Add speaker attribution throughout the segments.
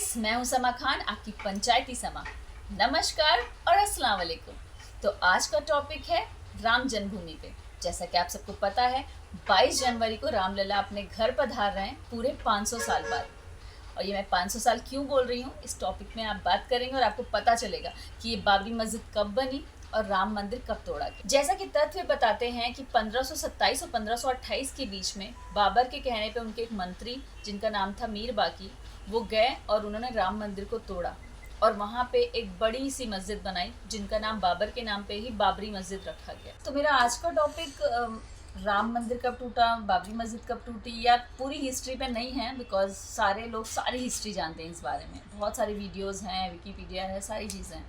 Speaker 1: Friends, मैं हूं समा खान, आपकी पंचायती समा। नमस्कार और अस्सलाम वालेकुम। तो आज का टॉपिक है राम जन्मभूमि पे। जैसा कि आप सबको पता है, 22 जनवरी को रामलला अपने घर पधार रहे हैं पूरे 500 साल बाद। और ये मैं 500 साल क्यों बोल रही हूँ, इस टॉपिक में आप बात करेंगे और आपको पता चलेगा कि ये बाबरी मस्जिद कब बनी और राम मंदिर कब तोड़ा गया। जैसा कि तथ्य बताते हैं कि 1527 और 1528 के बीच में बाबर के कहने पे उनके एक मंत्री, जिनका नाम था मीर बाकी, वो गए और उन्होंने राम मंदिर को तोड़ा और वहाँ पे एक बड़ी सी मस्जिद बनाई जिनका नाम बाबर के नाम पे ही बाबरी मस्जिद रखा गया। तो मेरा आज का टॉपिक राम मंदिर कब टूटा, बाबरी मस्जिद कब टूटी, या पूरी हिस्ट्री पे नहीं है, बिकॉज सारे लोग सारी हिस्ट्री जानते हैं इस बारे में। बहुत सारी वीडियोज़ हैं, विकीपीडिया है, सारी चीज़ें हैं।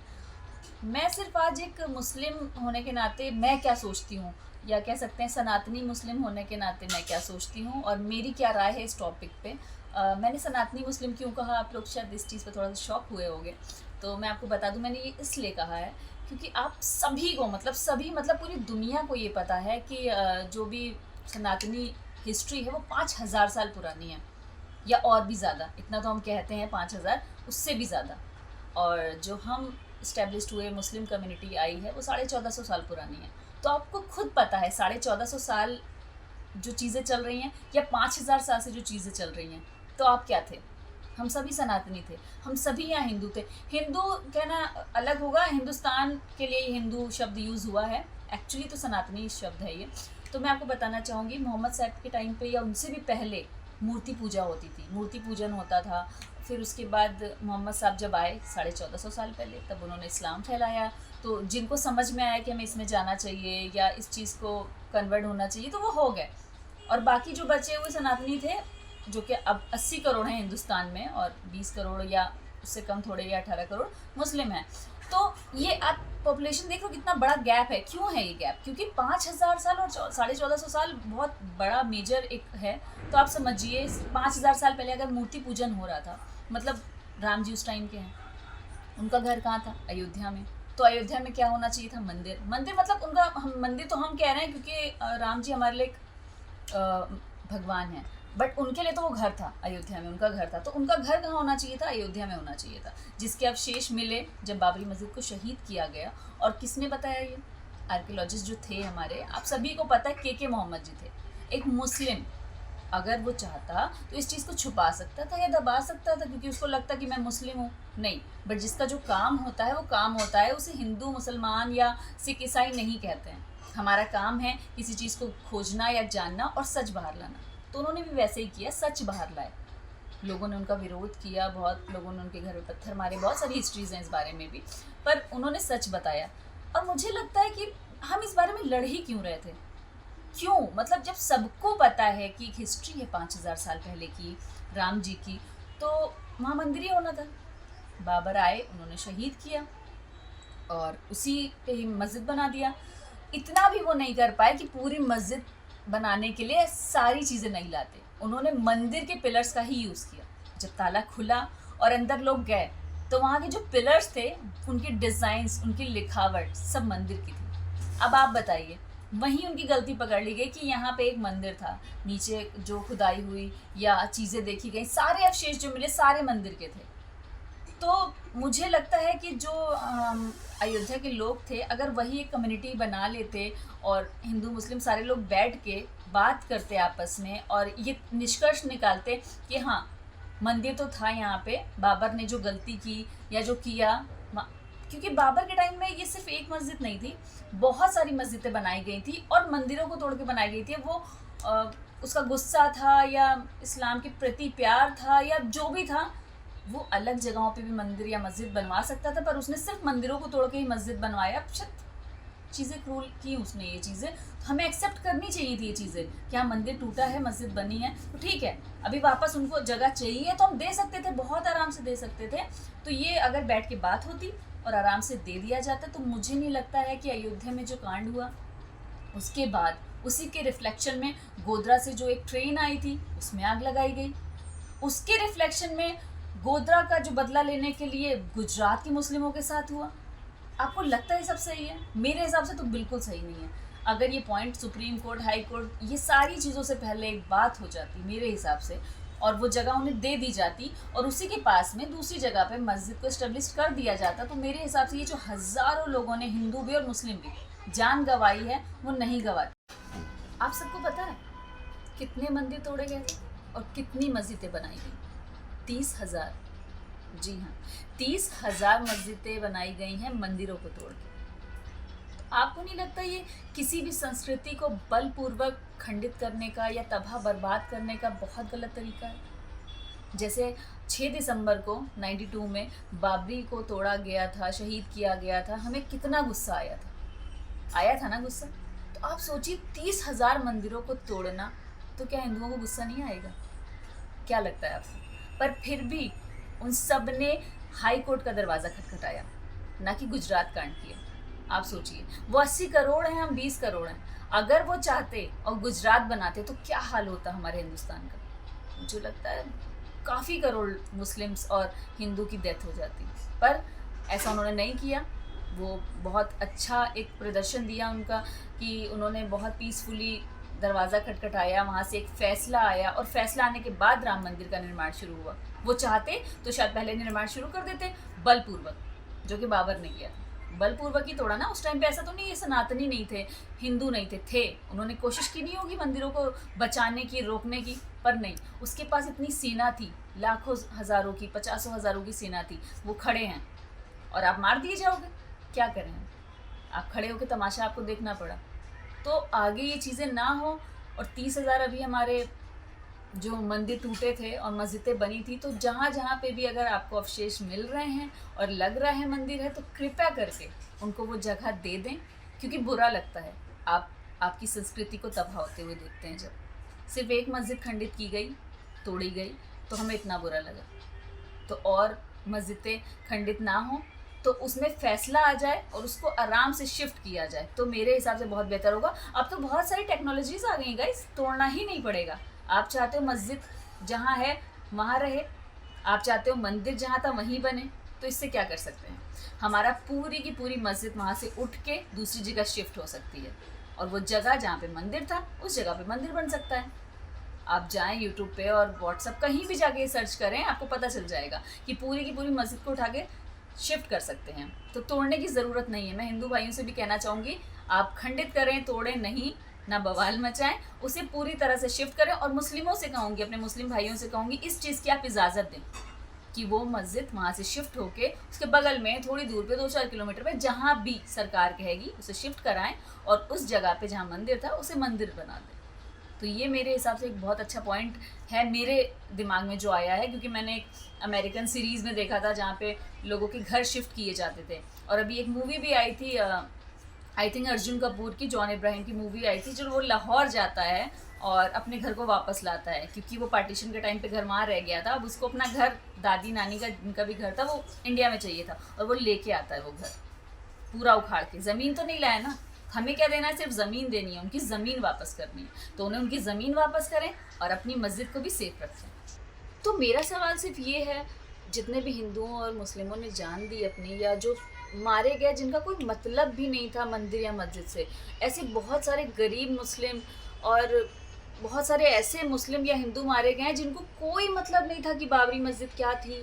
Speaker 1: मैं सिर्फ आज एक मुस्लिम होने के नाते मैं क्या सोचती हूँ, या कह सकते हैं सनातनी मुस्लिम होने के नाते मैं क्या सोचती हूँ और मेरी क्या राय है इस टॉपिक पे। मैंने सनातनी मुस्लिम क्यों कहा, आप लोग शायद इस चीज़ पे थोड़ा सा शॉक हुए होंगे। तो मैं आपको बता दूं, मैंने ये इसलिए कहा है क्योंकि आप सभी को, मतलब पूरी दुनिया को ये पता है कि जो भी सनातनी हिस्ट्री है वो 5000 साल पुरानी है, या और भी ज़्यादा। इतना तो हम कहते हैं 5000, उससे भी ज़्यादा। और जो हम इस्टेब्लिश्ड हुए मुस्लिम कम्युनिटी आई है वो 1450 साल पुरानी है। तो आपको खुद पता है 1450 साल जो चीज़ें चल रही हैं, या 5000 साल से जो चीज़ें चल रही हैं, तो आप क्या थे? हम सभी सनातनी थे, हम सभी यहाँ हिंदू थे। हिंदू कहना अलग होगा, हिंदुस्तान के लिए हिंदू शब्द यूज़ हुआ है, एक्चुअली तो सनातनी शब्द है ये। तो मैं आपको बताना चाहूँगी, मोहम्मद साहब के टाइम पे या उनसे भी पहले मूर्ति पूजा होती थी, मूर्ति पूजन होता था। फिर उसके बाद मोहम्मद साहब जब आए 1450 साल पहले, तब उन्होंने इस्लाम फैलाया। तो जिनको समझ में आया कि हमें इसमें जाना चाहिए या इस चीज़ को कन्वर्ट होना चाहिए, तो वो हो गए। और बाकी जो बचे हुए सनातनी थे, जो कि अब 80 करोड़ हैं हिंदुस्तान में, और 20 करोड़ या उससे कम थोड़े, या 18 करोड़ मुस्लिम हैं। तो ये आप पॉपुलेशन देख लो कितना बड़ा गैप है। क्यों है ये गैप? क्योंकि 5000 साल और 1450 साल बहुत बड़ा मेजर एक है। तो आप समझिए 5000 साल पहले अगर मूर्ति पूजन हो रहा था, मतलब राम जी उस टाइम के हैं, उनका घर कहाँ था? अयोध्या में। तो अयोध्या में क्या होना चाहिए था? मंदिर। मंदिर मतलब उनका, हम मंदिर तो हम कह रहे हैं क्योंकि राम जी हमारे लिए भगवान है, बट उनके लिए तो वो घर था, अयोध्या में उनका घर था। तो उनका घर कहाँ होना चाहिए था? अयोध्या में होना चाहिए था, जिसके अवशेष मिले जब बाबरी मस्जिद को शहीद किया गया। और किसने बताया ये? आर्कियोलॉजिस्ट जो थे हमारे, आप सभी को पता है, के मोहम्मद जी थे। एक मुस्लिम अगर वो चाहता तो इस चीज़ को छुपा सकता था या दबा सकता था, क्योंकि उसको लगता कि मैं मुस्लिम हूँ। नहीं, बट जिसका जो काम होता है वो काम होता है, उसे हिंदू, मुसलमान या सिख, ईसाई नहीं कहते हैं। हमारा काम है किसी चीज़ को खोजना या जानना और सच बाहर लाना। तो उन्होंने भी वैसे ही किया, सच बाहर लाए। लोगों ने उनका विरोध किया, बहुत लोगों ने उनके घर में पत्थर मारे, बहुत सारी हिस्ट्रीज़ हैं इस बारे में भी, पर उन्होंने सच बताया। और मुझे लगता है कि हम इस बारे में लड़ ही क्यों रहे थे? क्यों? मतलब जब सबको पता है कि एक हिस्ट्री है 5000 साल पहले की राम जी की, तो वहाँ मंदिर ही होना था। बाबर आए, उन्होंने शहीद किया और उसी पे ही मस्जिद बना दिया। इतना भी वो नहीं कर पाए कि पूरी मस्जिद बनाने के लिए सारी चीज़ें नहीं लाते। उन्होंने मंदिर के पिलर्स का ही यूज़ किया। जब ताला खुला और अंदर लोग गए, तो वहाँ के जो पिलर्स थे, उनकी डिज़ाइंस, उनकी लिखावट सब मंदिर की थी। अब आप बताइए, वहीं उनकी गलती पकड़ ली गई कि यहाँ पे एक मंदिर था, नीचे जो खुदाई हुई या चीज़ें देखी गई, सारे अवशेष जो मिले सारे मंदिर के थे। तो मुझे लगता है कि जो अयोध्या के लोग थे, अगर वही एक कम्युनिटी बना लेते और हिंदू मुस्लिम सारे लोग बैठ के बात करते आपस में और ये निष्कर्ष निकालते कि हाँ, मंदिर तो था यहाँ पे, बाबर ने जो गलती की या जो किया, क्योंकि बाबर के टाइम में ये सिर्फ एक मस्जिद नहीं थी, बहुत सारी मस्जिदें बनाई गई थी और मंदिरों को तोड़ के बनाई गई थी। वो उसका गुस्सा था या इस्लाम के प्रति प्यार था या जो भी था, वो अलग जगहों पे भी मंदिर या मस्जिद बनवा सकता था, पर उसने सिर्फ मंदिरों को तोड़ के ही मस्जिद बनवाया। चीज़ें क्रूल की उसने, ये चीज़ें हमें एक्सेप्ट करनी चाहिए थी। ये चीज़ें कि हाँ, मंदिर टूटा है, मस्जिद बनी है, तो ठीक है, अभी वापस उनको जगह चाहिए तो हम दे सकते थे, बहुत आराम से दे सकते थे। तो ये अगर बैठ के बात होती और आराम से दे दिया जाता, तो मुझे नहीं लगता है कि अयोध्या में जो कांड हुआ, उसके बाद उसी के रिफ्लेक्शन में गोधरा से जो एक ट्रेन आई थी उसमें आग लगाई गई। उसके रिफ्लेक्शन में गोधरा का जो बदला लेने के लिए गुजरात के मुस्लिमों के साथ हुआ। आपको लगता है सब सही है? मेरे हिसाब से तो बिल्कुल सही नहीं है। अगर ये point supreme court, high court, ये सारी चीज़ों से पहले एक बात हो जाती मेरे हिसाब से, और वो जगह उन्हें दे दी जाती और उसी के पास में दूसरी जगह पे मस्जिद को इस्टेब्लिश कर दिया जाता, तो मेरे हिसाब से ये जो हज़ारों लोगों ने, हिंदू भी और मुस्लिम भी, जान गंवाई है वो नहीं गंवाती। आप सबको पता है कितने मंदिर तोड़े गए थे और कितनी मस्जिदें बनाई गई? 30,000। जी हाँ, 30,000 मस्जिदें बनाई गई हैं मंदिरों को तोड़ के। तो आपको नहीं लगता ये किसी भी संस्कृति को बलपूर्वक खंडित करने का या तबाह बर्बाद करने का बहुत गलत तरीका है? जैसे 6 दिसंबर को 92 में बाबरी को तोड़ा गया था, शहीद किया गया था, हमें कितना गुस्सा आया था ना गुस्सा। तो आप सोचिए 30,000 मंदिरों को तोड़ना, तो क्या हिंदुओं को गुस्सा नहीं आएगा? क्या लगता है आपको? पर फिर भी उन सब ने हाई कोर्ट का दरवाज़ा खटखटाया, ना कि गुजरात कांड किया। आप सोचिए, वो 80 करोड़ हैं, हम 20 करोड़ हैं। अगर वो चाहते और गुजरात बनाते तो क्या हाल होता हमारे हिंदुस्तान का? मुझे लगता है काफ़ी करोड़ मुस्लिम्स और हिंदू की डेथ हो जाती। पर ऐसा उन्होंने नहीं किया। वो बहुत अच्छा एक प्रदर्शन दिया उनका कि उन्होंने बहुत पीसफुली दरवाज़ा खटखटाया, वहाँ से एक फ़ैसला आया और फैसला आने के बाद राम मंदिर का निर्माण शुरू हुआ। वो चाहते तो शायद पहले निर्माण शुरू कर देते बलपूर्वक, जो कि बाबर ने किया था। बलपूर्वक ही तोड़ा ना। उस टाइम पे ऐसा तो नहीं ये सनातनी नहीं थे, हिंदू नहीं थे। उन्होंने कोशिश की नहीं होगी मंदिरों को बचाने की, रोकने की, पर नहीं। उसके पास इतनी सेना थी, लाखों हज़ारों की, 50 हज़ारों की सेना थी। वो खड़े हैं और आप मार दिए जाओगे, क्या करें? आप खड़े होकर तमाशा आपको देखना पड़ा। तो आगे ये चीज़ें ना हो। और 30,000 अभी हमारे जो मंदिर टूटे थे और मस्जिदें बनी थी, तो जहाँ जहाँ पे भी अगर आपको अवशेष मिल रहे हैं और लग रहा है मंदिर है, तो कृपया करके उनको वो जगह दे दें, क्योंकि बुरा लगता है आपकी संस्कृति को तबाह होते हुए देखते हैं। जब सिर्फ एक मस्जिद खंडित की गई, तोड़ी गई, तो हमें इतना बुरा लगा। तो और मस्जिदें खंडित ना हो तो उसमें फैसला आ जाए और उसको आराम से शिफ्ट किया जाए, तो मेरे हिसाब से बहुत बेहतर होगा। अब तो बहुत सारी टेक्नोलॉजीज़ आ गई हैं गाइस, तोड़ना ही नहीं पड़ेगा। आप चाहते हो मस्जिद जहाँ है वहाँ रहे, आप चाहते हो मंदिर जहाँ था वहीं बने, तो इससे क्या कर सकते हैं? हमारा पूरी की पूरी मस्जिद वहाँ से उठ के दूसरी जगह शिफ्ट हो सकती है और वो जगह जहाँ पे मंदिर था उस जगह पे मंदिर बन सकता है। आप जाएं यूट्यूब पे और व्हाट्सअप कहीं भी जाके सर्च करें, आपको पता चल जाएगा कि पूरी की पूरी मस्जिद को उठा के शिफ्ट कर सकते हैं। तो तोड़ने की ज़रूरत नहीं है। मैं हिंदू भाइयों से भी कहना चाहूँगी, आप खंडित करें, तोड़ें नहीं, ना बवाल मचाएं, उसे पूरी तरह से शिफ्ट करें। और मुस्लिमों से कहूँगी, अपने मुस्लिम भाइयों से कहूँगी, इस चीज़ की आप इजाज़त दें कि वो मस्जिद वहाँ से शिफ्ट होके उसके बगल में थोड़ी दूर पे 2-4 किलोमीटर पे जहाँ भी सरकार कहेगी उसे शिफ्ट कराएं और उस जगह पे जहाँ मंदिर था उसे मंदिर बना दें। तो ये मेरे हिसाब से एक बहुत अच्छा पॉइंट है मेरे दिमाग में जो आया है, क्योंकि मैंने एक अमेरिकन सीरीज़ में देखा था जहाँ पे लोगों के घर शिफ्ट किए जाते थे। और अभी एक मूवी भी आई थी, आई थिंक अर्जुन कपूर की, जॉन इब्राहिम की मूवी आई थी, जो वो लाहौर जाता है और अपने घर को वापस लाता है, क्योंकि वो पार्टीशन के टाइम पे घर वहाँ रह गया था। अब उसको अपना घर, दादी नानी का जिनका भी घर था, वो इंडिया में चाहिए था और वो लेके आता है वो घर पूरा उखाड़ के। ज़मीन तो नहीं लाया ना, हमें क्या देना है, सिर्फ ज़मीन देनी है, उनकी ज़मीन वापस करनी है। तो उन्हें उनकी ज़मीन वापस करें और अपनी मस्जिद को भी सेफ रखें। तो मेरा सवाल सिर्फ ये है, जितने भी हिंदुओं और मुस्लिमों ने जान दी अपनी, या जो मारे गए जिनका कोई मतलब भी नहीं था मंदिर या मस्जिद से, ऐसे बहुत सारे गरीब मुस्लिम और बहुत सारे ऐसे मुस्लिम या हिंदू मारे गए हैं जिनको कोई मतलब नहीं था कि बाबरी मस्जिद क्या थी,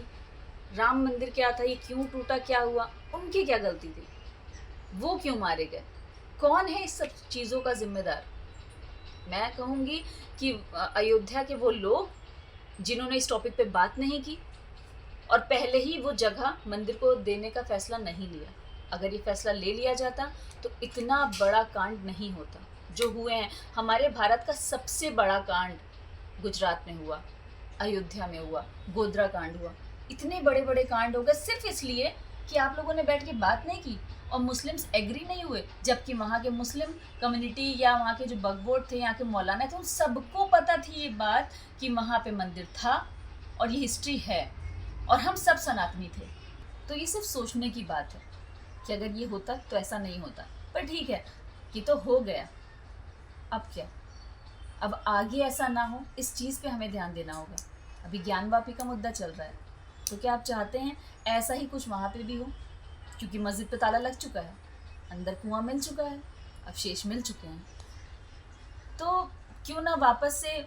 Speaker 1: राम मंदिर क्या था, ये क्यों टूटा, क्या हुआ, उनकी क्या गलती थी, वो क्यों मारे गए, कौन है इस सब चीज़ों का जिम्मेदार? मैं कहूँगी कि अयोध्या के वो लोग जिन्होंने इस टॉपिक पे बात नहीं की और पहले ही वो जगह मंदिर को देने का फैसला नहीं लिया। अगर ये फैसला ले लिया जाता तो इतना बड़ा कांड नहीं होता जो हुए हैं। हमारे भारत का सबसे बड़ा कांड गुजरात में हुआ, अयोध्या में हुआ, गोधरा कांड हुआ। इतने बड़े बड़े कांड हो गए सिर्फ इसलिए कि आप लोगों ने बैठ के बात नहीं की और मुस्लिम्स एग्री नहीं हुए, जबकि वहाँ के मुस्लिम कम्युनिटी या वहाँ के जो बगबोट थे, यहाँ के मौलाना थे, उन सबको पता थी ये बात कि वहाँ पे मंदिर था और ये हिस्ट्री है और हम सब सनातनी थे। तो ये सिर्फ सोचने की बात है कि अगर ये होता तो ऐसा नहीं होता। पर ठीक है, ये तो हो गया, अब क्या? अब आगे ऐसा ना हो, इस चीज़ पे हमें ध्यान देना होगा। अभी ज्ञानवापी का मुद्दा चल रहा है, तो क्या आप चाहते हैं ऐसा ही कुछ वहाँ पे भी हो? क्योंकि मस्जिद पे ताला लग चुका है, अंदर कुआं मिल चुका है, अवशेष मिल चुके हैं, तो क्यों ना वापस से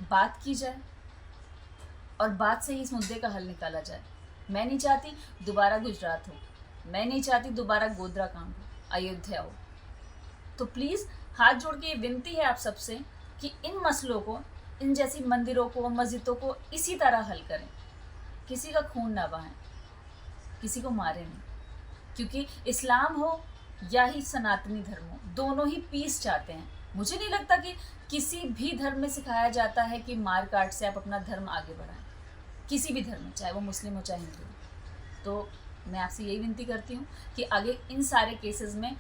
Speaker 1: बात की जाए, और बात से ही इस मुद्दे का हल निकाला जाए। मैं नहीं चाहती दोबारा गुजरात हो, मैं नहीं चाहती दोबारा गोधरा कांड हो, अयोध्या हो। तो प्लीज़ हाथ जोड़ के ये विनती है आप सबसे कि इन मसलों को, इन जैसी मंदिरों को, मस्जिदों को इसी तरह हल करें। किसी का खून ना बहाएं, किसी को मारें नहीं, क्योंकि इस्लाम हो या ही सनातनी धर्म हो, दोनों ही पीस चाहते हैं। मुझे नहीं लगता कि किसी भी धर्म में सिखाया जाता है कि मार काट से आप अपना धर्म आगे बढ़ाएं, किसी भी धर्म में, चाहे वो मुस्लिम हो चाहे हिंदू हो। तो मैं आपसे यही विनती करती हूँ कि आगे इन सारे केसेस में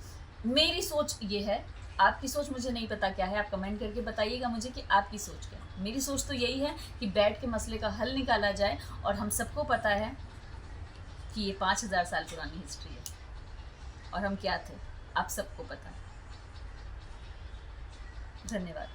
Speaker 1: मेरी सोच ये है, आपकी सोच मुझे नहीं पता क्या है, आप कमेंट करके बताइएगा मुझे कि आपकी सोच क्या है। मेरी सोच तो यही है कि बैठ के मसले का हल निकाला जाए, और हम सबको पता है कि ये 5000 साल पुरानी हिस्ट्री है और हम क्या थे, आप सबको पता है। धन्यवाद।